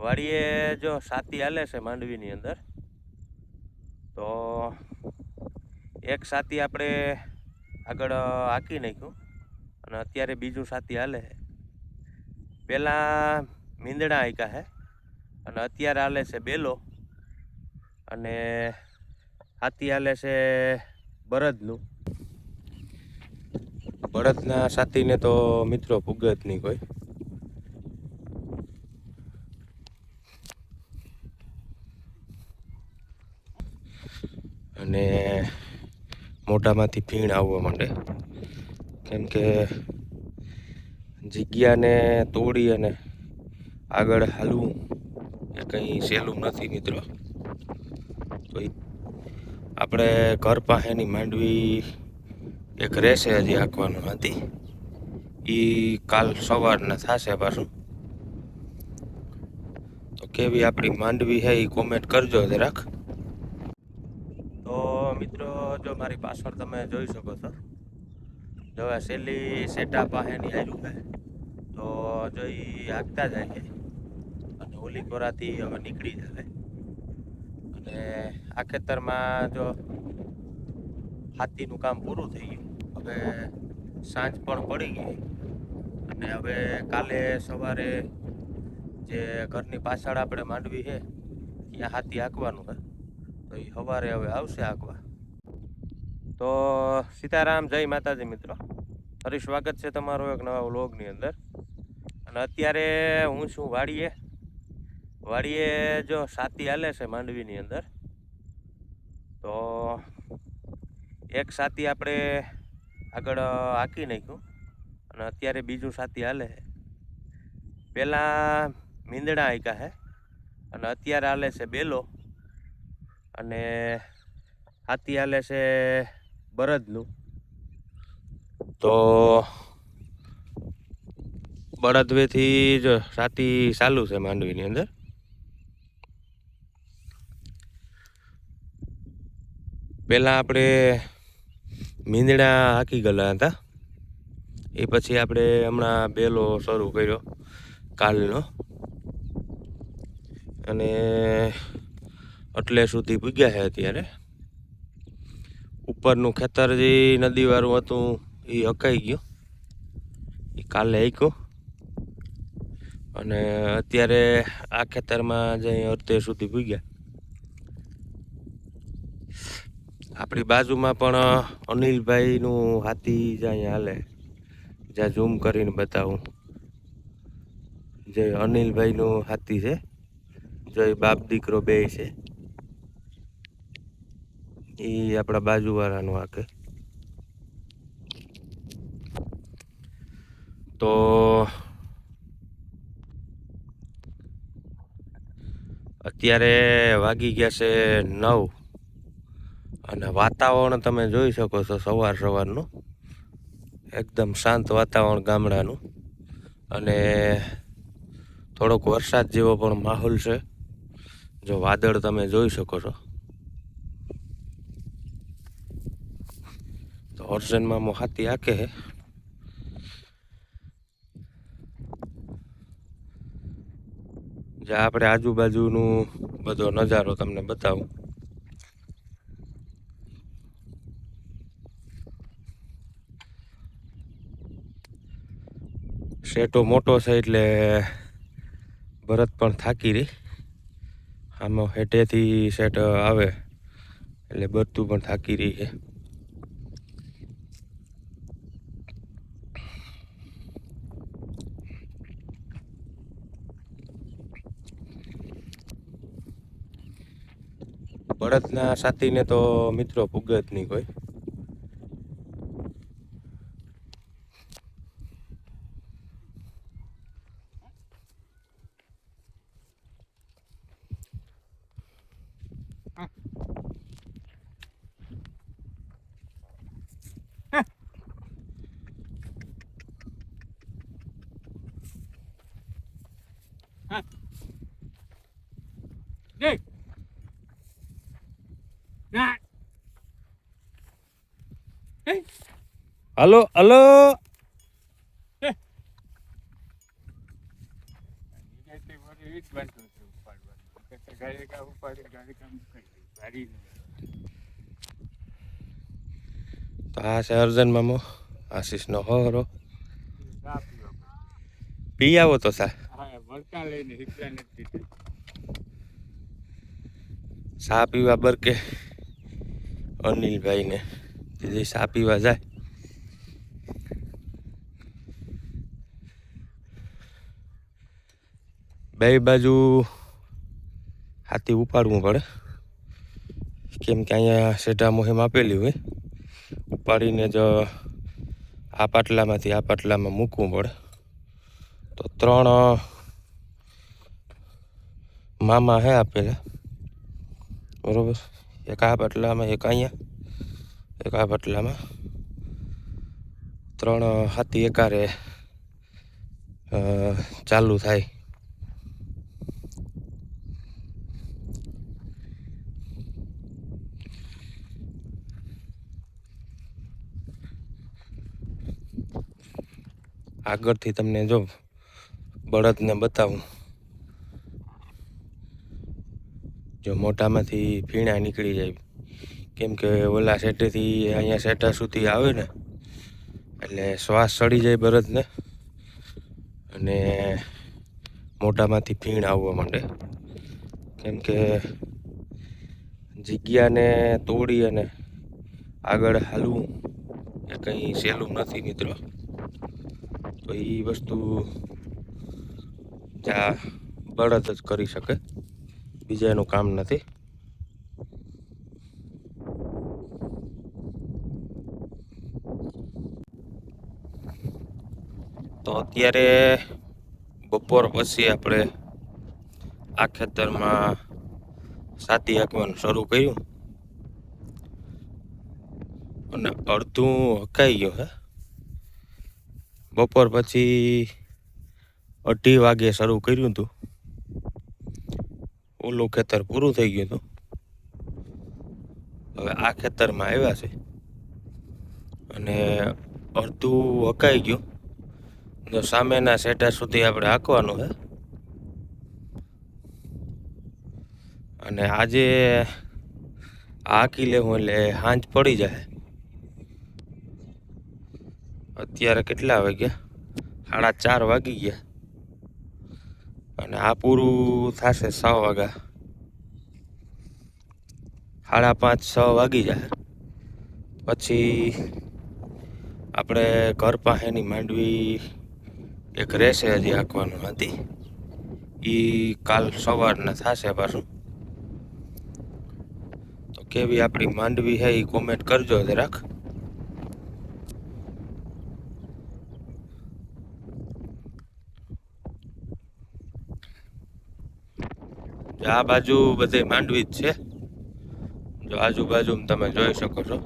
વાડીએ જો સાતી હાલે છે માંડવીની અંદર, તો એક સાતી આપણે આગળ હાંકી નાખ્યું અને અત્યારે બીજું સાતી હાલે છે. પહેલાં મીંદડા હાંક્યા છે અને અત્યારે હાલે છે બેલો, અને સાતી હાલે છે બળદનું. બળદના સાતીને તો મિત્રો પૂગે જ નહીં કોઈ. અને મોઢામાંથી ફીણ આવવા માંડે, કેમ કે જગ્યાને તોડી અને આગળ હાલવું એ કંઈ સહેલું નથી મિત્રો. તો આપણે ઘર પાસેની માંડવી એક રહેશે હજી હાંકવાનું હતી, એ કાલ સવારના થશે પાછું. તો કેવી આપણી માંડવી છે એ કોમેન્ટ કરજો જરાક. તો મિત્રો જો મારી પાછળ તમે જોઈ શકો છો, જો છેલ્લી સેટા પાસેની આવ્યું છે, તો જો એ હાંકતા જાય છે અને ઓલી કોરાથી હવે નીકળી જાય. અને આ ખેતરમાં જો હાથીનું કામ પૂરું થઈ ગયું, હવે સાંજ પણ પડી ગઈ અને હવે કાલે સવારે જે ઘરની પાછળ આપણે માંડવી છે ત્યાં હાથી હાંકવાનું છે, તો એ સવારે હવે આવશે હાંકવા. તો સીતારામ, જય માતાજી મિત્રો, ફરી સ્વાગત છે તમારો એક નવા વ્લોગની અંદર. અને અત્યારે હું છું વાડીએ જો સાતી હાલે છે માંડવીની અંદર, તો એક સાતી આપણે આગળ હાંકી નાખ્યું અને અત્યારે બીજું સાતી હાલે છે. પહેલાં મીંદડા હાંક્યા છે અને અત્યારે હાલે છે બેલો, અને સાતી હાલે છે બળદનું. તો બળદવેથી જ સાતી ચાલુ છે માંડવીની અંદર. પહેલાં આપણે મીંદડા હાંકી ગયેલા હતા, એ પછી આપણે હમણાં બેલો શરૂ કર્યો કાલનો, અને એટલે સુધી પૂગ્યા છે અત્યારે. ઉપરનું ખેતર જે નદીવાળું હતું એ હકાઈ ગયું, એ કાલે હાંક્યું. અને અત્યારે આ ખેતરમાં જ અડધે સુધી પૂગ્યા. આપણી બાજુમાં પણ અનિલભાઈનું હાથી જ અહીંયા હાલે, જ્યાં ઝૂમ કરીને બતાવું. જે અનિલભાઈનું હાથી છે, જો એ બાપ દીકરો બે છે, એ આપણા બાજુવાળાનું હાકે. તો અત્યારે વાગી ગયા છે 9 અને વાતાવરણ તમે જોઈ શકો છો સવારનું એકદમ શાંત વાતાવરણ ગામડાનું, અને થોડોક વરસાદ જેવો પણ માહોલ છે. જો વાદળ તમે જોઈ શકો છો, તો હોર્ઝનમાં હાથી હાકે છે. જ્યાં આપણે આજુબાજુનું બધો નજારો તમને બતાવું. શેટો મોટો છે એટલે ભરત પણ થાકી રહી. આમાં હેઠેથી શેટ આવે એટલે બધું પણ થાકી રહી છે. બળદના સાથીને તો મિત્રો પૂગે જ નહીં કોઈ. હલો હલો, તો આ છે અર્જન મામો, આશીષનો હોરો. પી આવો તો સા ચા પીવા બરકે અનિલભાઈ ને દીદી ચા પીવા જાય. બે બાજુ હાથી ઉપાડવું પડે, કેમ કે અહીંયા સેટા મુહિમ આપેલી હોય, ઉપાડીને જ આ પાટલામાંથી આ પાટલામાં મૂકવું પડે. તો 3 મામા હે આપેલા, બરોબર. એક આ પાટલામાં, એક અહીંયા, એક આ પાટલામાં. 3 હાથી એકારે ચાલુ થાય. આગળથી તમને જો બળદને બતાવું, જો મોઢામાંથી ફીણા નીકળી જાય, કેમ કે ઓલા સેટેથી અહીંયા સેટા સુધી આવે ને એટલે શ્વાસ ચડી જાય બળદને અને મોઢામાંથી ફીણ આવવા માંડે. કેમ કે જગ્યાને તોડી અને આગળ હાલવું એ કંઈ સહેલું નથી મિત્રો. તો એ વસ્તુ જ્યાં બળદ જ કરી શકે, બીજા એનું કામ નથી. તો અત્યારે બપોર પછી આપણે આ ખેતરમાં સાથી હાંકવાનું શરૂ કર્યું અને અડધું હકાઈ ગયું હે. બપોર પછી 2:30 વાગે શરૂ કર્યું હતું, ઓલું ખેતર પૂરું થઈ ગયું હતું. હવે આ ખેતરમાં આવ્યા છે અને અડધું હકાઈ ગયું. તો સામેના સેટા સુધી આપણે હાંકવાનું છે અને આજે હાંકી લેવું એટલે સાંજ પડી જાય. અત્યારે કેટલા વાગ્યા? 4:30 વાગી ગયા અને આ પૂરું થશે 6 વાગ્યા. 5:30 6 વાગી જાય. પછી આપણે ઘર પાસેની માંડવી એક રહેશે હજી હાંકવાનું હતી, એ કાલ સવારના થશે પાછું. તો કેવી આપણી માંડવી છે એ કોમેન્ટ કરજો જરાક. આ બાજુ બધે માંડવી જ છે, જો આજુબાજુ તમે જોઈ શકો છો.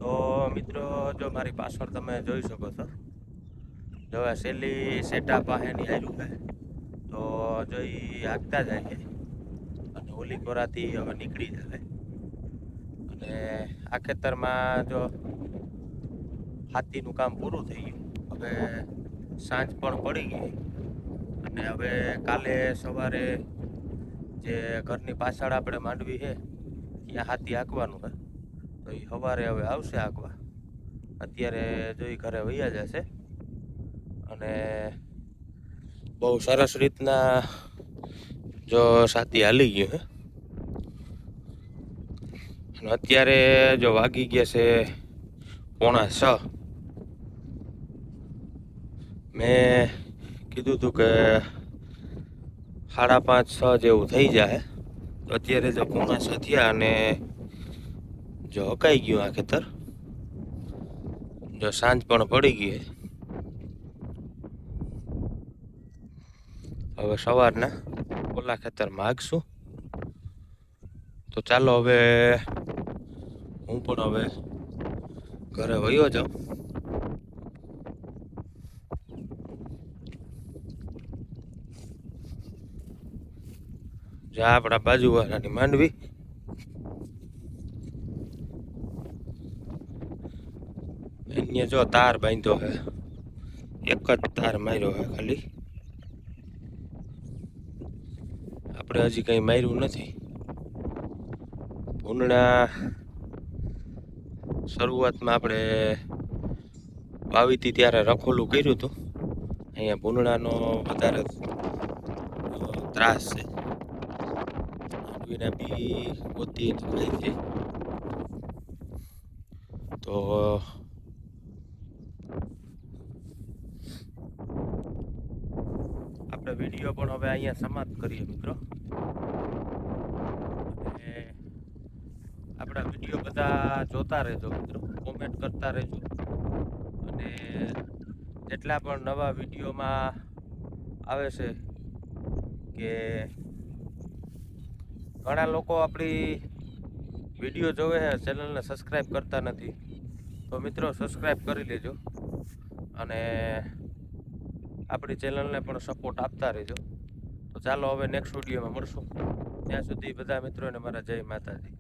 તો મિત્રો જો મારી પાછળ તમે જોઈ શકો છો, જો છેલ્લી સેટા પાસેની આવ્યું છે. તો જો એ હાંકતા જાય છે અને ઓલી કોરાથી હવે નીકળી જાય. અને આ ખેતરમાં જો હાથીનું કામ પૂરું થઈ ગયું. હવે સાંજ પણ પડી ગઈ અને હવે કાલે સવારે જે ઘરની પાછળ આપણે માંડવી છે ત્યાં હાથી હાંકવાનું છે. તો એ સવારે હવે આવશે હાંકવા. અત્યારે જો એ ઘરે વૈયા જશે અને બહુ સરસ રીતના જો સાથી હાલી ગયું છે. અને અત્યારે જો વાગી ગયા છે 5:45. મેં કીધું હતું કે 5:30 6 જેવું થઈ જાય. તો અત્યારે જો 5:45 થયા અને જો હકાઈ ગયું આ ખેતર. જો સાંજ પણ પડી ગઈ. હવે સવારના ઓલા ખેતરમાં હાંકશું. તો ચાલો હવે હું પણ હવે ઘરે વયો જાઉં. જા આપણા બાજુવાળાની માંડવી. એને જો તાર બાંધ્યો હે, એક જ તાર માર્યો હે ખાલી. આપણે હજી કંઈ માર્યું નથી. ભૂંડણા શરૂઆતમાં આપણે વાવી હતી ત્યારે રખોલું કર્યું હતું. અહીંયા ભૂંડણાનો વધારે ત્રાસ છે. માંડવીના બી ગોતી ખાઈ છે. તો આપણે વિડીયો પણ હવે અહીંયા સમાપ્ત કરીએ મિત્રો. અને આપણા વિડીયો બધા જોતા રહેજો મિત્રો, કોમેન્ટ કરતા રહેજો. અને જેટલા પણ નવા વિડીયોમાં આવે છે કે ઘણા લોકો આપણી વિડીયો જોવે છે, ચેનલને સબસ્ક્રાઈબ કરતા નથી. તો મિત્રો સબસ્ક્રાઈબ કરી લેજો અને આપણી ચેનલને પણ સપોર્ટ આપતા રહેજો. તો ચાલો હવે નેક્સ્ટ વિડીયોમાં મળશું. ત્યાં સુધી બધા મિત્રોને મારા જય માતાજી.